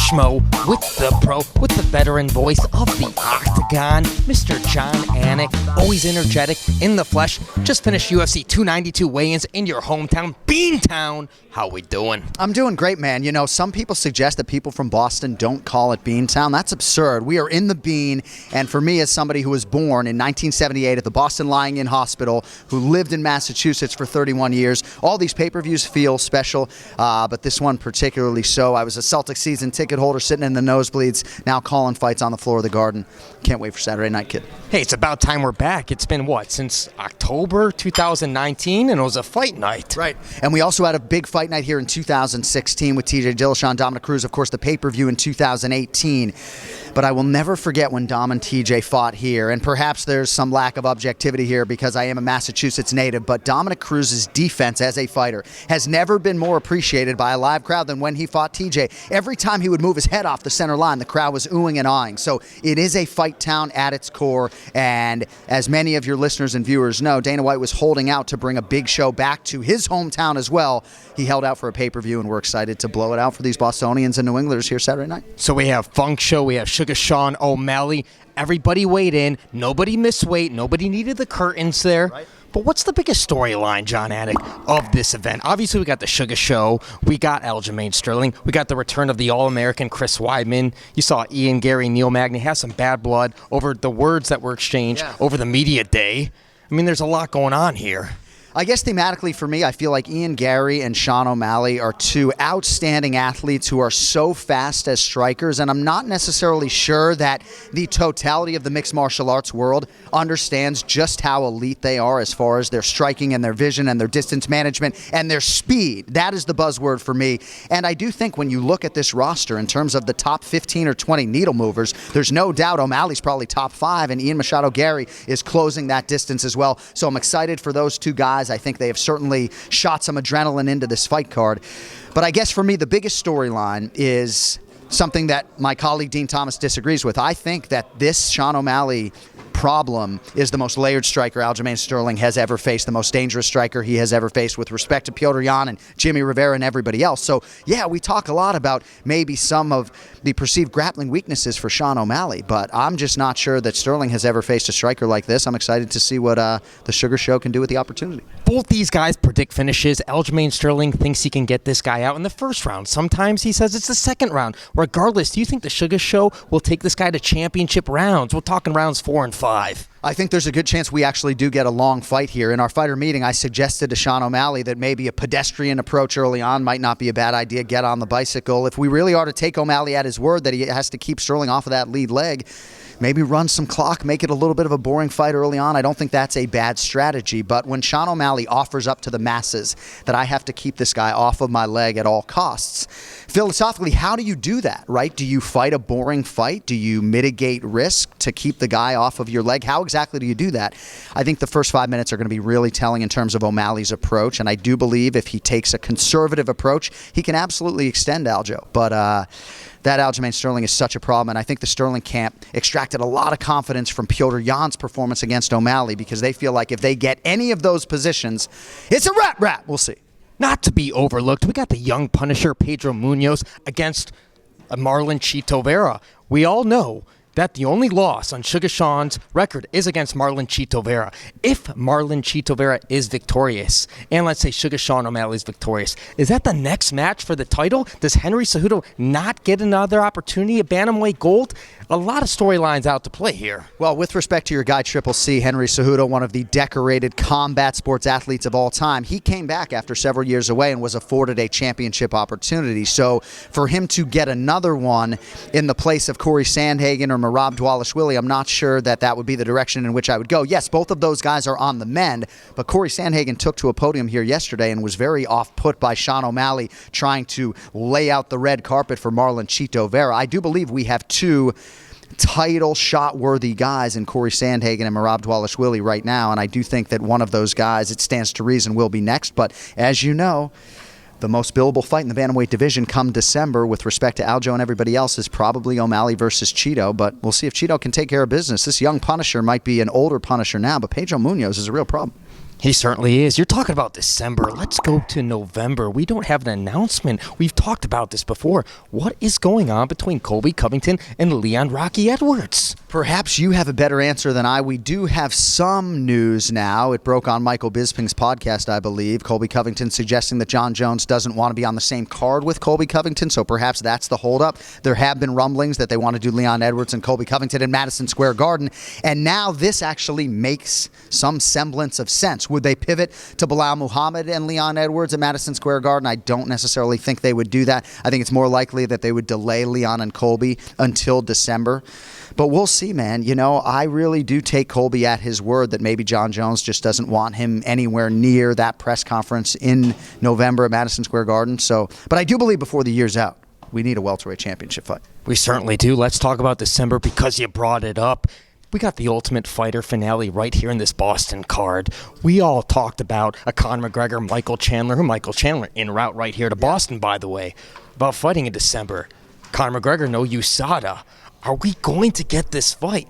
Schmo with the pro, with the veteran voice of the octagon, Mr. Jon Anik, always energetic, in the flesh. Just finished UFC 292 weigh-ins in your hometown, Beantown. How we doing? I'm doing great, man. You know, some people suggest that people from Boston don't call it Beantown. That's absurd. We are in the Bean, and for me, as somebody who was born in 1978 at the Boston Lying-In Hospital, who lived in Massachusetts for 31 years, all these pay-per-views feel special, but this one particularly so. I was a Celtics season ticket holder sitting in the nosebleeds, now calling fights on the floor of the Garden. Can't wait for Saturday night, kid. Hey, it's about time we're back. It's been, what, since October 2019, and it was a fight night. Right, and we also had a big fight night here in 2016 with TJ Dillashaw, Dominic Cruz, of course, the pay-per-view in 2018. But I will never forget when Dom and TJ fought here, and perhaps there's some lack of objectivity here because I am a Massachusetts native, but Dominic Cruz's defense as a fighter has never been more appreciated by a live crowd than when he fought TJ. Every time he would move his head off the center line, the crowd was oohing and aahing. So it is a fight town at its core, and as many of your listeners and viewers know, Dana White was holding out to bring a big show back to his hometown as well. He held out for a pay-per-view, and we're excited to blow it out for these Bostonians and New Englanders here Saturday night. So we have Funk Show, we have Sugar Sean O'Malley. Everybody weighed in. Nobody missed weight. Nobody needed the curtains there. Right. But what's the biggest storyline, Jon Anik, of this event? Obviously, we got the Sugar Show. We got Alajmain Sterling. We got the return of the All-American Chris Weidman. You saw Ian Gary, Neil Magny have some bad blood over the words that were exchanged over the media day. I mean, there's a lot going on here. I guess thematically for me, I feel like Ian Gary and Sean O'Malley are two outstanding athletes who are so fast as strikers, and I'm not necessarily sure that the totality of the mixed martial arts world understands just how elite they are as far as their striking and their vision and their distance management and their speed. That is the buzzword for me. And I do think when you look at this roster in terms of the top 15 or 20 needle movers, there's no doubt O'Malley's probably top 5, and Ian Machado Gary is closing that distance as well. So I'm excited for those two guys. I think they have certainly shot some adrenaline into this fight card. But I guess for me, the biggest storyline is something that my colleague Dean Thomas disagrees with. I think that this Sean O'Malley problem is the most layered striker Aljamain Sterling has ever faced, the most dangerous striker he has ever faced with respect to Petr Yan and Jimmy Rivera and everybody else. So, yeah, we talk a lot about maybe some of the perceived grappling weaknesses for Sean O'Malley, but I'm just not sure that Sterling has ever faced a striker like this. I'm excited to see what the Sugar Show can do with the opportunity. Both these guys predict finishes. Aljamain Sterling thinks he can get this guy out in the first round. Sometimes he says it's the second round. Regardless, do you think the Sugar Show will take this guy to championship rounds? We're talking rounds 4 and 5. I think there's a good chance we actually do get a long fight here. In our fighter meeting, I suggested to Sean O'Malley that maybe a pedestrian approach early on might not be a bad idea. Get on the bicycle. If we really are to take O'Malley at his word that he has to keep Sterling off of that lead leg, maybe run some clock, make it a little bit of a boring fight early on. I don't think that's a bad strategy. But when Sean O'Malley offers up to the masses that I have to keep this guy off of my leg at all costs, philosophically, how do you do that, right? Do you fight a boring fight? Do you mitigate risk to keep the guy off of your leg? How exactly do you do that? I think the first 5 minutes are going to be really telling in terms of O'Malley's approach, and I do believe if he takes a conservative approach, he can absolutely extend Aljo. But that Aljamain Sterling is such a problem, and I think the Sterling camp extracted a lot of confidence from Petr Yan's performance against O'Malley because they feel like if they get any of those positions, it's a wrap. We'll see. Not to be overlooked, we got the young Punisher Pedro Munoz against Marlon Chito Vera. We all know that the only loss on Sugar Sean's record is against Marlon Chito Vera. If Marlon Chito Vera is victorious, and let's say Sugar Sean O'Malley is victorious, is that the next match for the title? Does Henry Cejudo not get another opportunity at Bantamweight Gold? A lot of storylines out to play here. Well, with respect to your guy Triple C, Henry Cejudo, one of the decorated combat sports athletes of all time, he came back after several years away and was afforded a championship opportunity. So for him to get another one in the place of Corey Sandhagen or Merab Dvalishvili, I'm not sure that that would be the direction in which I would go. Yes, both of those guys are on the mend, but Corey Sandhagen took to a podium here yesterday and was very off-put by Sean O'Malley trying to lay out the red carpet for Marlon Chito Vera. I do believe we have two title shot-worthy guys in Corey Sandhagen and Merab Dvalishvili right now, and I do think that one of those guys, it stands to reason, will be next. But as you know, the most billable fight in the bantamweight division come December with respect to Aljo and everybody else is probably O'Malley versus Chito, but we'll see if Chito can take care of business. This young Punisher might be an older Punisher now, but Pedro Munoz is a real problem. He certainly is. You're talking about December. Let's go to November. We don't have an announcement. We've talked about this before. What is going on between Colby Covington and Leon Rocky Edwards? Perhaps you have a better answer than I. We do have some news now. It broke on Michael Bisping's podcast, I believe. Colby Covington suggesting that Jon Jones doesn't want to be on the same card with Colby Covington, so perhaps that's the holdup. There have been rumblings that they want to do Leon Edwards and Colby Covington in Madison Square Garden, and now this actually makes some semblance of sense. Would they pivot to Bilal Muhammad and Leon Edwards at Madison Square Garden? I don't necessarily think they would do that. I think it's more likely that they would delay Leon and Colby until December. But we'll see, man. You know, I really do take Colby at his word that maybe Jon Jones just doesn't want him anywhere near that press conference in November at Madison Square Garden. But I do believe before the year's out, we need a welterweight championship fight. We certainly do. Let's talk about December because you brought it up. We got the Ultimate Fighter finale right here in this Boston card. We all talked about a Conor McGregor, Michael Chandler en route right here to Boston, by the way, about fighting in December. Conor McGregor, no USADA. Are we going to get this fight?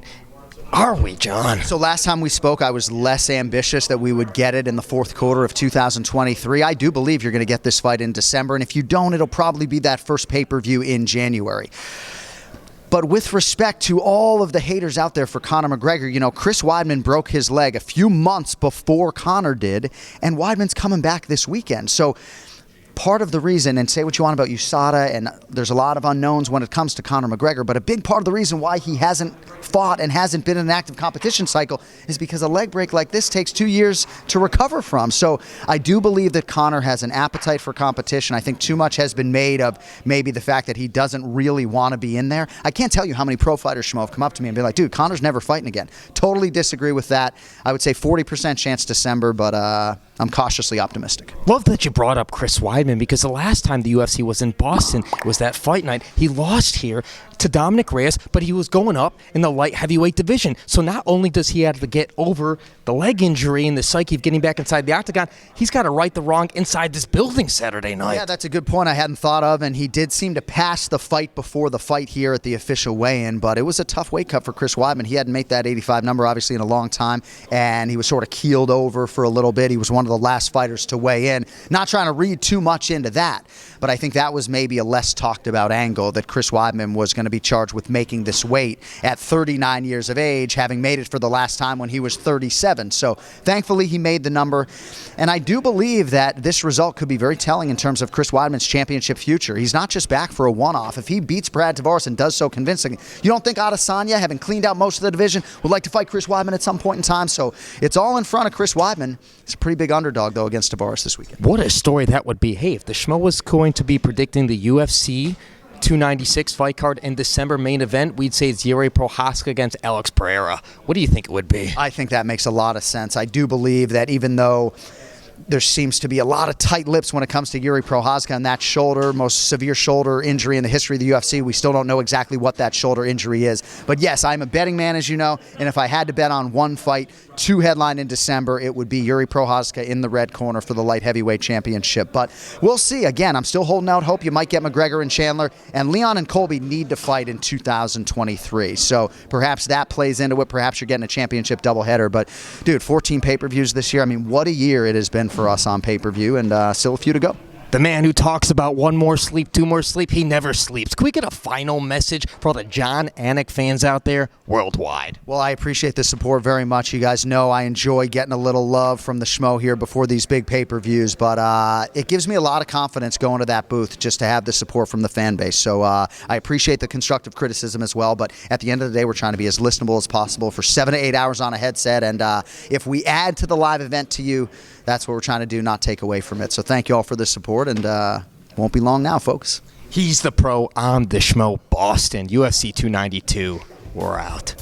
Are we, John? So last time we spoke, I was less ambitious that we would get it in the fourth quarter of 2023. I do believe you're going to get this fight in December, and if you don't, it'll probably be that first pay-per-view in January. But with respect to all of the haters out there for Conor McGregor, you know, Chris Weidman broke his leg a few months before Conor did, and Weidman's coming back this weekend. So part of the reason, and say what you want about USADA, and there's a lot of unknowns when it comes to Conor McGregor, but a big part of the reason why he hasn't fought and hasn't been in an active competition cycle is because a leg break like this takes 2 years to recover from. So I do believe that Conor has an appetite for competition. I think too much has been made of maybe the fact that he doesn't really want to be in there. I can't tell you how many pro fighters, Schmo, have come up to me and be like, dude, Conor's never fighting again. Totally disagree with that. I would say 40% chance December, but I'm cautiously optimistic. Love that you brought up Chris Weidman because the last time the UFC was in Boston, it was that fight night. He lost here to Dominic Reyes, but he was going up in the light heavyweight division. So not only does he have to get over the leg injury and the psyche of getting back inside the octagon, he's got to right the wrong inside this building Saturday night. Yeah, that's a good point I hadn't thought of, and he did seem to pass the fight before the fight here at the official weigh-in, but it was a tough weight cut for Chris Weidman. He hadn't made that 85 number, obviously, in a long time, and he was sort of keeled over for a little bit. He was one of the last fighters to weigh in. Not trying to read too much into that, but I think that was maybe a less talked about angle, that Chris Weidman was going to be charged with making this weight at 39 years of age, having made it for the last time when he was 37. So thankfully he made the number, and I do believe that this result could be very telling in terms of Chris Weidman's championship future. He's not just back for a one-off. If he beats Brad Tavares and does so convincingly, you don't think Adesanya, having cleaned out most of the division, would like to fight Chris Weidman at some point in time? So it's all in front of Chris Weidman. He's a pretty big underdog, though, against Tavares this weekend. What a story that would be. Hey, if the Schmo was going to be predicting the UFC 296 fight card in December main event, we'd say it's Yuri Prochazka against Alex Pereira. What do you think it would be? I think that makes a lot of sense. I do believe that even though there seems to be a lot of tight lips when it comes to Yuri Prochazka and that shoulder, most severe shoulder injury in the history of the UFC. We still don't know exactly what that shoulder injury is. But yes, I'm a betting man, as you know, and if I had to bet on one fight to headline in December, it would be Yuri Prochazka in the red corner for the light heavyweight championship. But we'll see. Again, I'm still holding out hope. You might get McGregor and Chandler, and Leon and Colby need to fight in 2023. So perhaps that plays into it. Perhaps you're getting a championship doubleheader. But, dude, 14 pay-per-views this year. I mean, what a year it has been for us on pay-per-view, and still a few to go. The man who talks about one more sleep, two more sleep, he never sleeps. Can we get a final message for all the Jon Anik fans out there worldwide? Well, I appreciate the support very much. You guys know I enjoy getting a little love from the Schmo here before these big pay-per-views, but it gives me a lot of confidence going to that booth just to have the support from the fan base. So I appreciate the constructive criticism as well, but at the end of the day, we're trying to be as listenable as possible for 7 to 8 hours on a headset, and if we add to the live event to you, that's what we're trying to do, not take away from it. So thank you all for the support, and won't be long now, folks. He's the pro, I'm the Schmo. Boston, UFC 292. We're out.